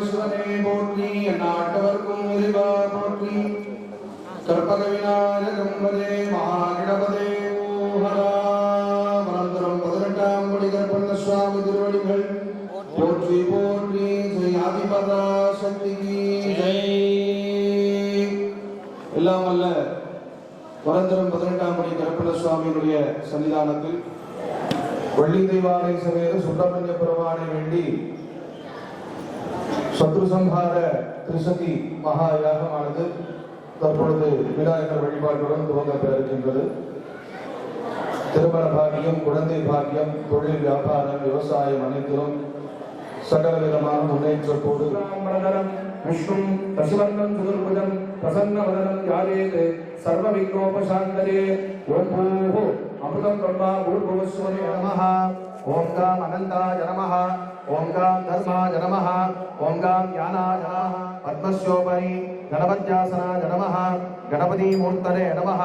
நாகேஸ்வரனே போற்றி நாட்டவர்க்கும் இறைவா போற்றி கற்பக விநாயகம் வதே மகாகணபதே ஓஹரா மனந்தரம் 18ஆம் படி கற்பண்ண சுவாமி திருவடிகள் போற்றி போற்றி ஸ்ரீ ஆதிபதா சக்திக்கு ஜெய். எல்லாம் அல்ல மனந்தரம் 18ஆம் படி கற்பண்ண சுவாமியினுடைய சன்னிதானத்தில் வள்ளி தெய்வானை சமேத சுப்பிரமணிய பெருமானை வேண்டி சத்ரு சம்ஹார திரிசதி மகா யாகமானது தற்பொழுது விநாயகர் வழிபாட்டுடன் துவங்க இருக்கின்றது. திருமண பாக்கியம், குழந்தை பாக்கியம், தொழில், வியாபாரம், விவசாயம் அனைத்திலும் சகல விதமான முன்னேற்றத்தோடு விஷ்ணும் பசுவர்ணம் சுதுர்புஜம் பிரசன்னவதனம் யாரேதே சர்வ விக்னோபசாந்தரே ஓம் பூஹு அமிர்தம் பிரம்மா பூர்புவஸ்வரே நமஹ ஓம் காம் அனந்தாய நமஹ ஓம் காம் தர்மாய நமஹ ஓம் காம் ஞானாய நமஹ பத்மஸ்யோபரி கணபத்யாசனாய நமஹ கணபதி மூர்த்தரே நமஹ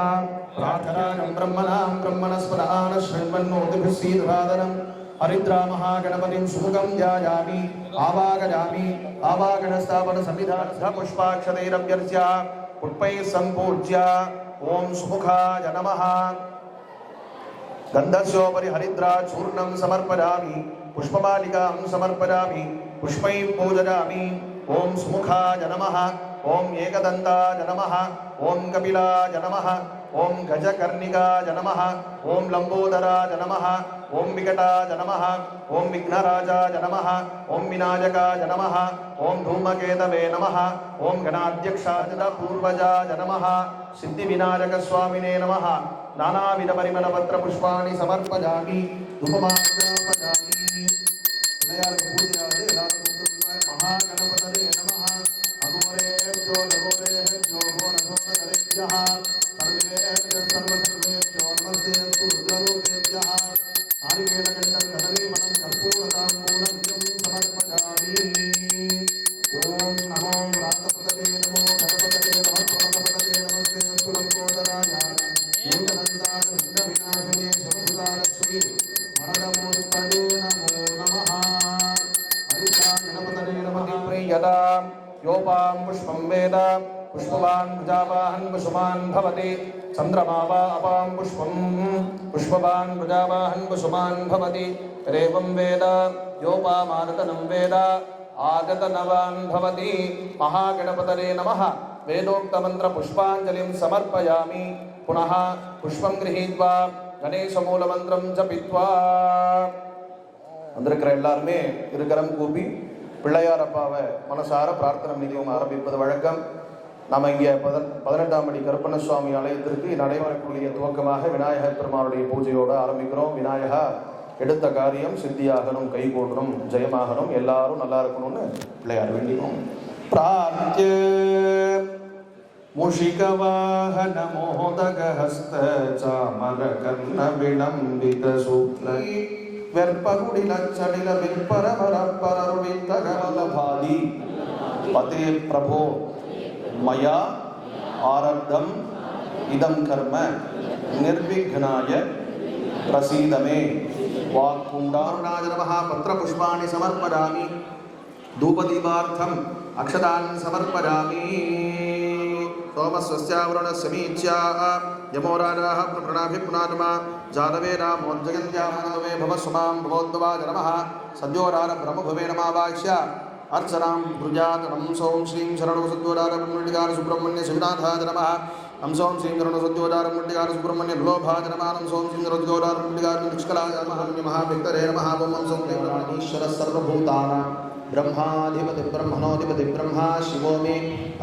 பிரார்த்தனாயம் பிரம்மணாம் பிரம்மணஸ்பதான ஸ்ரண்வன்னோதிபிஸ்ஸீதவாதனம் ஹரித்ராமஹா கணபதிம் சுமுகம் த்யாயாமி ஆவாகயாமி ஆவாகணஸ்தாபன சன்னிதான புஷ்பாக்ஷதைரப்யர்ச்ய புஷ்பைः சம்பூஜ்ய ஓம் சுமுகாய நமஹ गंधस्योपरि हरिद्रा चूर्णं समर्पयामि पुष्पमालिकां समर्पयामि पुष्पैः पूजयामि ओम सुमुखाय नमः ओम एकदन्ताय नमः ओम कपिलाय नमः ओम गजकर्णिकाय नमः ओम लंबोदराय नमः ओम विकटाय नमः ओम विघ्नराजाय नमः ओम विनायकाय नमः ओम धूमकेतवे नमः ओम गणाध्यक्षाय पूर्वजाय नमः सिद्धिविनायक स्वामिने नमः नानाविध परिमल पत्र पुष्पाणि समर्पयामि धूपमार्जयामि महागणपतये नमः अघोरेभ्यो नघोरेभ्यो घोरघोरकरेभ्यः सर्वेभ्यः सर्वसर्वेभ्यो नमस्तेऽस्तु रुद्ररूपेभ्यः नारिकेलकण्डं कदलीफलं कर्पूरताम्बूलं समर्पयामि ॐ नमो रातपतये नमो गणपतये नमः प्रमथपतये नमस्तेऽस्तु लम्बोदराय योगनन्दाय विघ्नविनाशिने शिवसुतारश्री वरदमूर्तये नमो नमः हरिद्राय गणपतये नमः प्रियदा योपां पुष्पं वेद पुष्पवान् प्रजावाहन् कुसुमान् भवति चन्द्रमा वा अपां पुष्पं पुष्पवान् प्रजावाहन् कुसुमान् भवति रेवं वेद योपामादतनं वेद आगतनवान् भवति महागणपतये नमः वेदोक्तमन्त्र पुष्पाञ्जलिं समर्पयामि पुनः पुष्पं गृहीत्वा गणेशमूलमन्त्रं जपित्वा வந்திருக்கிற எல்லாருமே இருக்கரம் கூப்பி பிள்ளையார் அப்பாவை மனசார பிரார்த்தனை நிதியம் ஆரம்பிப்பது வழக்கம். நாம் இங்கே 18ஆம் படி கருப்பண்ண சுவாமி ஆலயத்திற்கு நடைபெறக்கூடிய துவக்கமாக விநாயகர் பெருமானுடைய பூஜையோடு ஆரம்பிக்கிறோம். விநாயகா எடுத்த காரியம் சித்தியாகணும், கை கூடணும், ஜெயமாகணும், எல்லாரும் நல்லா இருக்கணும்னு பிள்ளையார் வேண்டினோம். பிரார்த்திய முஷிகவாஹன மோதகஹஸ்த சாமர கர்ண விளம்பித சூக்ல வெற்பகுடிலச்சடில விற்பரபரப்பரருளித்தகவல்லபாதி பதே பிரபோ மயா ஆரப்தம் இதம் கர்ம நிர்விக்னாய பிரசீதமே வாக்குண்டாருணாய நமः பத்ரபுஷ்பாணி சமர்ப்பயாமி धूपदीपार्थम् अक्षतान् समर्पयामि सोमस्वस्यावरुणस्य मीच्या यमोराजाः प्रणाभिपुनात्मा जातवे रामोज्जगन्त्यामनवे भवस्वमां भवोद्भवाय नमः सद्योरार ब्रह्मभुवे नमावाक्ष्य अर्चनां भुजातनं सौं श्रीं शरणो सद्योरारमुण्डिकार सुब्रह्मण्य शिवनाथाय नमः हम सौं श्रीं शरणो सद्योरारमुण्डिकार सुब्रह्मण्य लोभाय नमः हम सौं श्रीं सद्योरारमुण्डिकार निष्कलाय नमः महाविक्तरे नमः ओम सौं ईश्वर सर्वभूतानां ब्रह्माधिपति ब्रह्मणोधिपति ब्रह्मा शिवो मे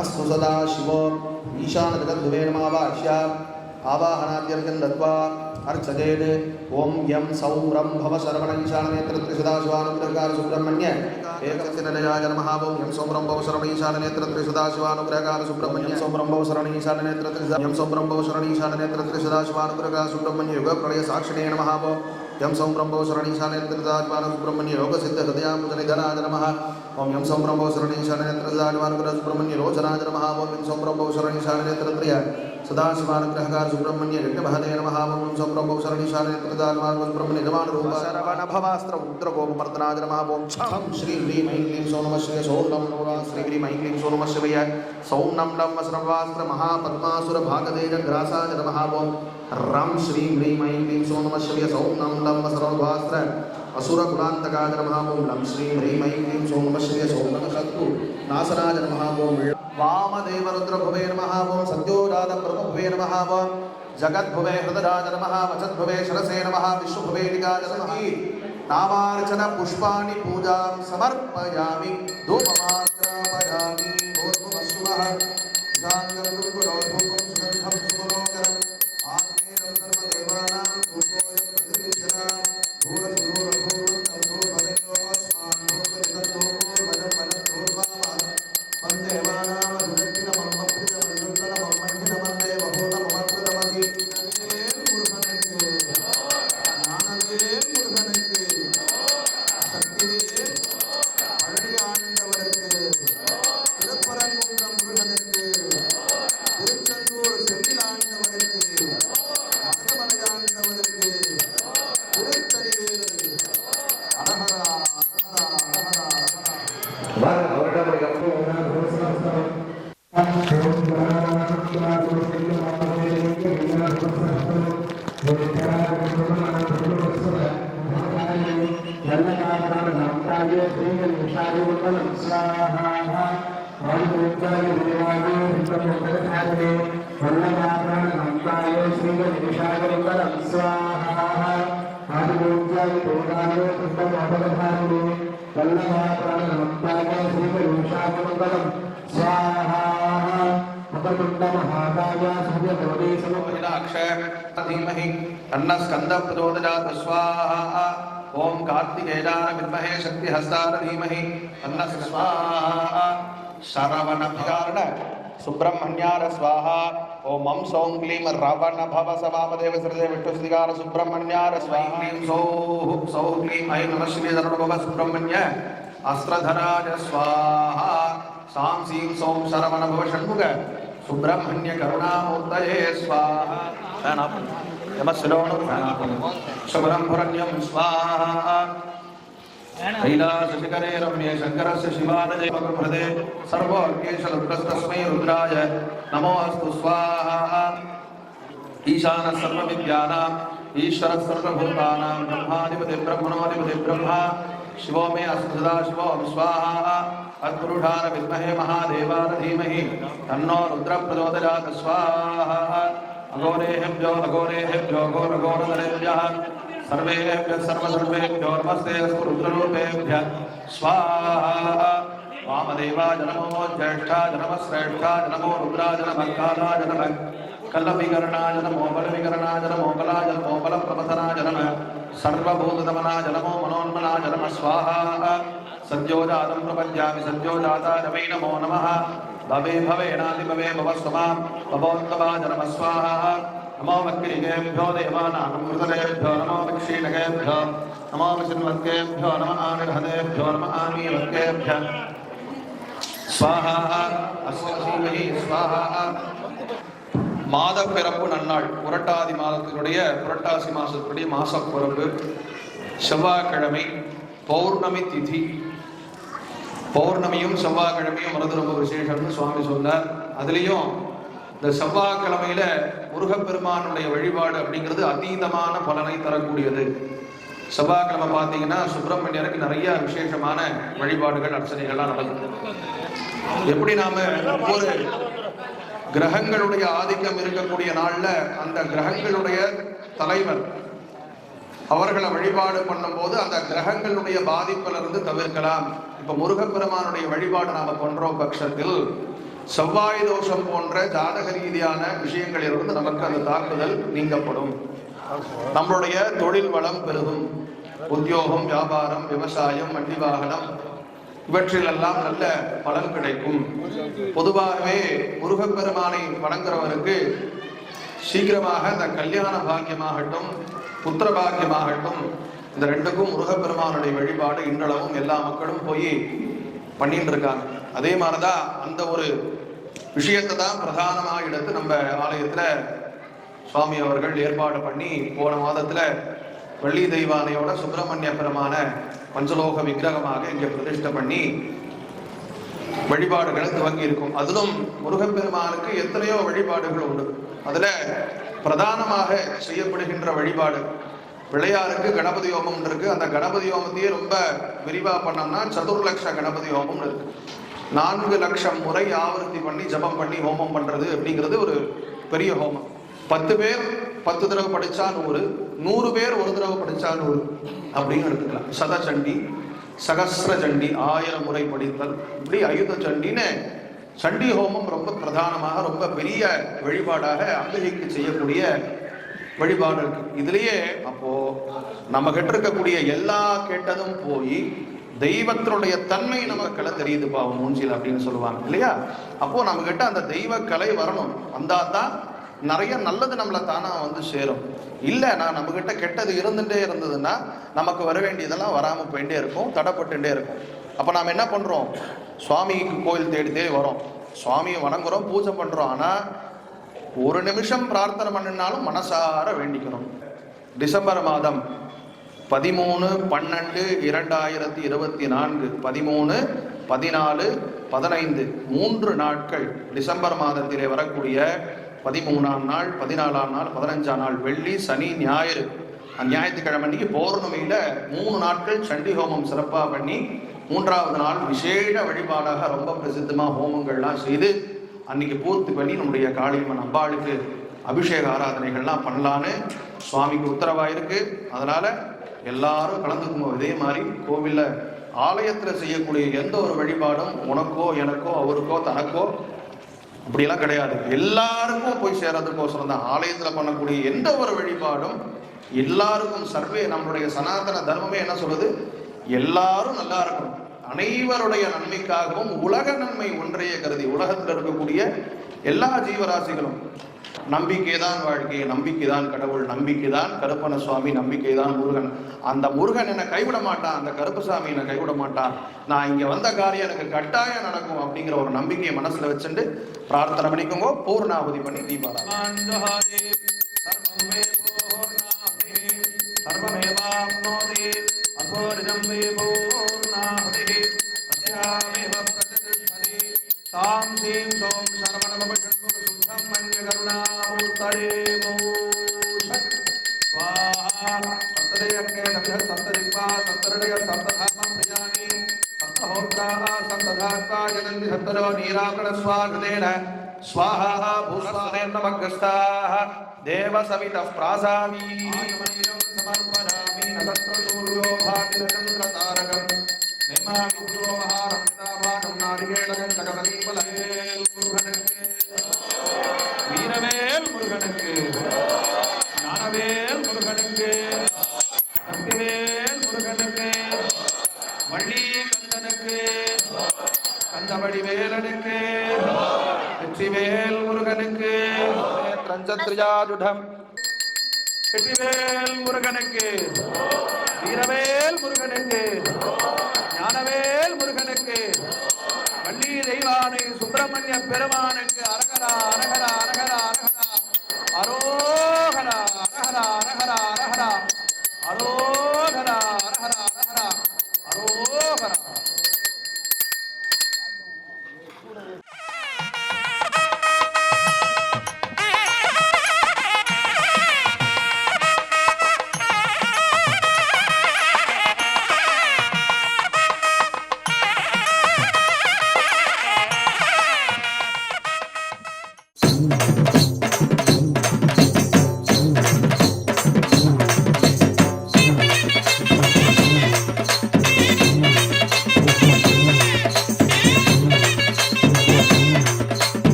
अस्तु सदा शिवो ईशान जगद्भुवे नमावाक्ष्य आवाहनाद्यर्घ्यं दत्वा अर्चयेत् ओम यं सौं रं भव शरवण ईशाननेत्र सदाशिवानुग्रहकार सुब्रह्मण्य एकस्य निलयाय नमः ओम यं सौं रं भव शरवण ईशाननेत्र सदाशिवानुग्रहकार सुब्रह्मण्य सौं रं भव शरवण ईशाननेत्र यं सौं रं भव शरवण ईशाननेत्र सदाशिवानुग्रहकार सुब्रह्मण्य युग प्रलय साक्षिणे नमः यं सौं ब्रह्मो शरणीशानेन्द्रदात्मान सुब्रह्मण्य योग सिद्ध हृदयाम्बुजनिधनाय नमः ओम यम सोम ब्रह्मो शरणीशान नेत्रदानवानुग्रह सुब्रह्मण्य लोचनाज नमः ओम यम सोम ब्रह्मो शरणीशान नेत्रत्रय सदाशिवानुग्रहकार सुब्रह्मण्य यज्ञमहदे नमः ओम यम सोम ब्रह्मो शरणीशान नेत्रदानवानुग्रह सुब्रह्मण्य जमान रूप शरवण भवास्त्र उग्रगोमर्दनाज नमः ओम छम श्री ह्रीं ऐं क्लीं सौं नमः शिवाय सौं नम नमः श्री ह्रीं ऐं क्लीं सौं नमः शिवाय सौं नम नमः सर्वास्त्र महापद्मासुर भागदेज ग्रासाज नमः ओम रं श्री ह्रीं ऐं क्लीं सौं नमः शिवाय सौं नम नमः सर्वास्त्र असुर कुलांतकाज नमः ओम लं श्री ह्रीं ऐं क्लीं सौं नमः शिवाय सौं नमः शत्रु नाशनाज नमः ओम वामदेव रुद्रभुवे नमः ओम सत्योजात प्रभुभुवे नमः ओम जगद्भुवे हृदराज नमः वचद्भुवे शरसे नमः विश्वभुवे निगाज नमः नामार्चन पुष्पाणि पूजां समर्पयामि धूपमाग्रापयामि भूर्भुवस्सुवः शान्तं दुर्गुणोद्भूतं सुगन्धं सुमनोकरम् आत्मेयं सर्वदेवानां धूपोऽयं प्रतिष्ठितः अन्नस्कंद प्रचोदयात् स्वाहा ओम कार्तिकेयाय विद्महे शक्तिहस्ताय धीमहि अन्नस्य स्वाहा शरवणभ्यारण सुब्रह्मण्याय स्वाहा ओम मं सौं क्लीं रवण भव समामदेव श्रीदेव विष्णुस्तिकार सुब्रह्मण्याय स्वाहा क्लीं सौः क्लीं ऐं नमः श्री धरणभव सुब्रह्मण्य अस्त्रधराज स्वाहा सां सीं सौं शरवण भव षण्मुख सुब्रह्मण्य करुणामूर्तये स्वाहा शुभ्रं भुरण्यं स्वाहा कैलासशिखरे रम्ये शङ्करस्य शिवानजे प्रभृते सर्वोर्केशरुद्रस्तस्मै रुद्राय नमोऽस्तु स्वाहा ईशानः सर्वविद्यानाम् ईश्वरः सर्वभूतानां ब्रह्माधिपति ब्रह्मणोऽधिपति ब्रह्मा शिवो मे अस्तु सदाशिवो स्वाहा तत्पुरुषाय विद्महे महादेवाय धीमहि तन्नो रुद्रः प्रचोदयात् स्वाहा अघोरेभ्यो घोरघोरधरेभ्यः सर्वेभ्यः सर्वसर्वेभ्यो नमस्ते अस्तु रुद्ररूपेभ्यः स्वाहा वामदेवाय नमो ज्येष्ठाय नमः श्रेष्ठाय नमो रुद्राय नमः कालाय नमः कलविकरणाय नमो बलविकरणाय नमो बलाय नमो बलप्रपतनाय नमः सर्वभूतदमनाय नमो मनोन्मनाय नमः स्वाहा सद्योजातं प्रपद्यामि सद्योजाताय वै नमो नमः भवे भवेनाति भवे भवस्वमां भवोत्तमाय नमः स्वाहा नमो वक्रीकेभ्यो देवानां मृतलेभ्यो नमो विक्षीणकेभ्यो नमो विचिन्वत्केभ्यो नमः आनिर्हतेभ्यो नमः आनीवत्केभ्यः स्वाहा अस्मभीमहि स्वाहा மாத பிறப்பு நன்னாள் புரட்டாதி மாதத்தினுடைய புரட்டாசி மாசத்துடைய மாசப்பிறப்பு செவ்வாய்க்கிழமை பௌர்ணமி திதி பௌர்ணமியும் செவ்வாய்க்கிழமையும் வரது ரொம்ப விசேஷம்னு சுவாமி சொன்னார். அதுலேயும் இந்த செவ்வாய்க்கிழமையில முருகப்பெருமானுடைய வழிபாடு அப்படிங்கிறது அதீதமான பலனை தரக்கூடியது. செவ்வாய்க்கிழமை பார்த்தீங்கன்னா சுப்பிரமணியருக்கு நிறைய விசேஷமான வழிபாடுகள் அர்ச்சனைகள்லாம் நடக்குது. எப்படி நாம ஒவ்வொரு கிரகங்களுடைய ஆதிக்கம் இருக்கக்கூடிய நாள்ல அந்த கிரகங்களுடைய தலைவர் அவர்களை வழிபாடு பண்ணும் போது அந்த கிரகங்களுடைய பாதிப்பிலிருந்து தவிர்க்கலாம். இப்ப முருகப்பெருமானுடைய வழிபாடு நாம பண்றோம் பட்சத்தில் செவ்வாய் தோஷம் போன்ற ஜாதக ரீதியான விஷயங்களிலிருந்து நமக்கு அந்த தாக்குதல் நீங்கப்படும். நம்மளுடைய தொழில் வளம் பெருகும். உத்தியோகம், வியாபாரம், விவசாயம், வண்டி வாகனம் இவற்றிலெல்லாம் நல்ல பலன் கிடைக்கும். பொதுவாகவே முருகப்பெருமானை வணங்குறவருக்கு சீக்கிரமாக இந்த கல்யாண பாக்கியமாகட்டும், புத்திர பாக்கியமாகட்டும், இந்த ரெண்டுக்கும் முருகப்பெருமானுடைய வழிபாடு இன்றளவும் எல்லா மக்களும் போய் பண்ணிட்டு இருக்காங்க. அதே மாதிரிதான் அந்த ஒரு விஷயத்தை தான் பிரதானமாக எடுத்து நம்ம ஆலயத்துல சுவாமி அவர்கள் ஏற்பாடு பண்ணி போன மாதத்துல வள்ளி தெய்வானையோட சுப்பிரமணிய பெருமான பஞ்சலோக விக்கிரகமாக இங்கே பிரதிஷ்டை பண்ணி வழிபாடுகளை துவங்கி இருக்கும். அதிலும் முருகப்பெருமானுக்கு எத்தனையோ வழிபாடுகள் உண்டு. அதுல பிரதானமாக செய்யப்படுகின்ற வழிபாடு பிள்ளையாருக்கு கணபதி ஹோமம் இருக்கு. அந்த கணபதி ஹோமத்தையே ரொம்ப விரிவா பண்ணோம்னா சதுர்லட்ச கணபதி ஹோமம் இருக்கு. 4 லட்சம் முறை ஆவர்த்தி பண்ணி ஜபம் பண்ணி ஹோமம் பண்றது அப்படிங்கிறது ஒரு பெரிய ஹோமம். 10 பேர் 10 தடவை படிச்சா 100, 100 பேர் ஒரு தடவை படிச்சா 100 அப்படின்னு எடுத்துக்கலாம். சதச்சண்டி, சகஸ்ர சண்டி 1000 முறை படித்தல், இப்படி அயுத சண்டின்னு சண்டி ஹோமம் ரொம்ப பிரதானமாக ரொம்ப பெரிய வழிபாடாக அம்பிகைக்கு செய்யக்கூடிய வழிபாடு இருக்கு. இதுலயே அப்போ நம்ம கிட்ட இருக்கக்கூடிய எல்லா கெட்டதும் போய் தெய்வத்தினுடைய தன்மை நமக்குள்ள தெரியுதுப்பா மூஞ்சில் அப்படின்னு சொல்லுவாங்க இல்லையா? அப்போ நம்ம கிட்ட அந்த தெய்வ கலை வரணும். வந்தாதான் நிறைய நல்லது நம்மளை தானா வந்து சேரும். இல்லைன்னா நம்ம கிட்ட கெட்டது இருந்துட்டே இருந்ததுன்னா நமக்கு வர வேண்டியதெல்லாம் வராம போயிட்டே இருக்கும், தடைப்பட்டுட்டே இருக்கும். அப்ப நாம என்ன பண்றோம்? சுவாமிக்கு கோயில் தேடி தேடி வரோம், சுவாமியை வணங்குறோம், பூஜை பண்றோம். ஆனா ஒரு நிமிஷம் பிரார்த்தனை பண்ணினாலும் மனசார வேண்டிக்கணும். டிசம்பர் மாதம் 13/12/2024 13, 14, 15 3 நாட்கள் டிசம்பர் மாதத்திலே வரக்கூடிய 13ஆம் நாள், 14ஆம் நாள், 15ஆம் நாள் வெள்ளி, சனி, ஞாயிறு, ஞாயிற்றுக்கிழமை அன்னைக்கு பௌர்ணமியில 3 நாட்கள் சண்டி ஹோமம் சிறப்பாக பண்ணி 3ஆவது நாள் விசேஷ வழிபாடாக ரொம்ப பிரசித்தமா ஹோமங்கள்லாம் செய்து அன்னைக்கு பூர்த்தி பண்ணி நம்முடைய காளியம்மன் அம்பாளுக்கு அபிஷேக ஆராதனைகள்லாம் பண்ணலான்னு சுவாமிக்கு உத்தரவாயிருக்கு. அதனால எல்லாரும் கலந்துக்குவோம். இதே மாதிரி கோவில்ல ஆலயத்துல செய்யக்கூடிய எந்த ஒரு வழிபாடும் உனக்கோ எனக்கோ அவருக்கோ தனக்கோ அப்படியெல்லாம் கிடையாது. எல்லாருக்கும் போய் சேரதுக்கோசரம் தான் ஆலயத்துல பண்ணக்கூடிய எந்த ஒரு வழிபாடும் எல்லாருக்கும் சர்வே. நம்மளுடைய சனாதன தர்மமே என்ன சொல்லுது? எல்லாரும் நல்லா இருக்கணும், அனைவருடைய நன்மைக்காகவும் உலக நன்மை ஒன்றைய கருதி உலகத்தில் இருக்கக்கூடிய எல்லா ஜீவராசிகளும் நம்பிக்கைதான் வாழ்க்கை, நம்பிக்கைதான் கடவுள், நம்பிக்கைதான் கருப்பண சுவாமி, நம்பிக்கைதான் முருகன். அந்த முருகன் என்னை கைவிட மாட்டான், அந்த கருப்பசாமி என்னை கைவிட மாட்டான், நான் இங்க வந்த காரியம் எனக்கு கட்டாயம் நடக்கும் அப்படிங்கிற ஒரு நம்பிக்கையை மனசுல வச்சுட்டு பிரார்த்தனை பண்ணிக்கோங்க. பூர்ணாபதி பண்ணி स्वाहा भूस्वाहा देव सवितः प्रासामी समर्पयामि नतत्र सूर्यो भाति चंद्र तारकं नेमामि गुरो महारक्ताभागं नारिकेलं जगदीपलवेल मुरुगनुक्के वीरवेल मुरुगनुक्के ஞானவேல் முருகனுக்கு சக்திவேல் முருகனுக்கு வள்ளி கந்தனுக்கு கந்தவடி வேலனுக்கு வெற்றிவேல் முருகனுக்கு திரஞ்சத்ரியாஜுடம் வெற்றிவேல் முருகனுக்கு வீரவேல் முருகனுக்கு ஞானவேல் முருகனுக்கு வள்ளி தெய்வானை சுப்பிரமணிய பெருமானுக்கு அரகரா அரகரா அரகரா அரகரா அரோகரா அரகரா அரகரா அரகரா அரோகரா அரகரா அரகரா அரோகரா.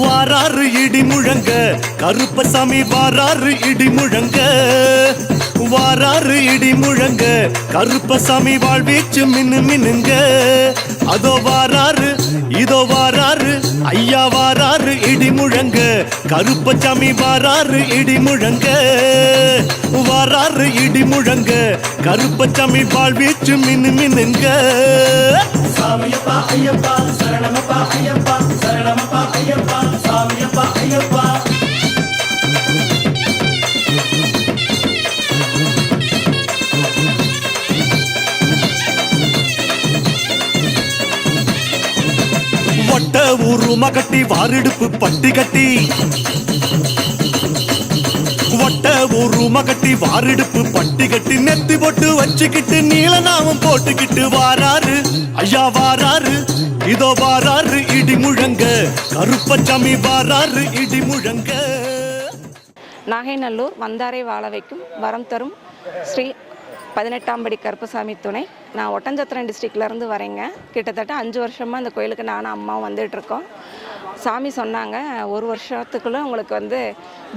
வாராறு இடி முழங்க கருப்பசாமி வாராறு இடி முழங்க வாராறு இடி முழங்க கருப்பசாமி வாழ்வீச்சு மின்னு மின்னுங்க அதோ வாராறு இதோ வாராறு ஐயா வாராரு இடி முழங்க கருப்பசாமி வாராரு இடி முழங்க வாராரு இடி முழங்க கருப்பசாமி வாழ்வீச்சு மின்னு மின்னுங்க சாமியப்பா ஐயப்பா சரணமப்பா ஐயப்பா சரணமப்பா ஐயப்பா சாமியப்பா ஐயப்பா வட்ட ஊருமா கட்டி வாரிடுப்பு பட்டி கட்டி வட்ட ஊருமா கட்டி வாரிடுப்பு பட்டி கட்டி நெத்தி போட்டு வச்சுக்கிட்டு நீலநாமம் போட்டுக்கிட்டு வாராரு ஐயா வாராரு இதோ வாராரு இடி முழங்க கருப்பசாமி வாராரு இடி முழங்க. நாகைநல்லூர் வந்தாரை வாழ வைக்கும் வரம் தரும் ஸ்ரீ 18ஆம் படி கருப்பசாமி துணை. நான் ஒட்டஞ்சத்திரம் டிஸ்ட்ரிக்ட்லேருந்து வரேங்க. கிட்டத்தட்ட 5 வருஷமாக இந்த கோயிலுக்கு நானும் அம்மாவும் வந்துட்டுருக்கோம். சாமி சொன்னாங்க 1 வருஷத்துக்குள்ளே உங்களுக்கு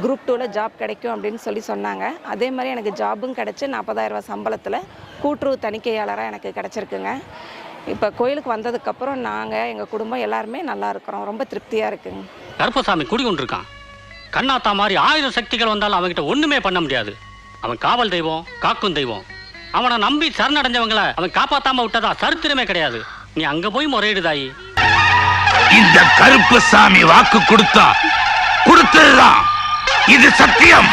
குரூப் 2ல் ஜாப் கிடைக்கும் அப்படின்னு சொன்னாங்க. அதே மாதிரி எனக்கு ஜாபும் கிடச்சி 40,000 ரூபா சம்பளத்தில் கூட்டுறவு தணிக்கையாளராக எனக்கு கிடச்சிருக்குங்க. இப்போ கோயிலுக்கு வந்ததுக்கப்புறம் நாங்கள் எங்கள் குடும்பம் எல்லாருமே நல்லா இருக்கிறோம். ரொம்ப திருப்தியாக இருக்குங்க. கருப்பசாமி குடிகொண்டிருக்கான். கண்ணாத்தா மாதிரி 1000 சக்திகள் வந்தாலும் அவன்கிட்ட ஒன்றுமே பண்ண முடியாது. அவன் காவல் தெய்வம், காக்கும் தெய்வம். அவனை நம்பி சரணடைஞ்சவங்களை அவன் காப்பாத்தாம விட்டதா சரித்திரமே கிடையாது. நீ அங்க போய் முறையிடுதாயி. இந்த கருப்பசாமி வாக்கு கொடுத்ததுதான், இது சத்தியம்.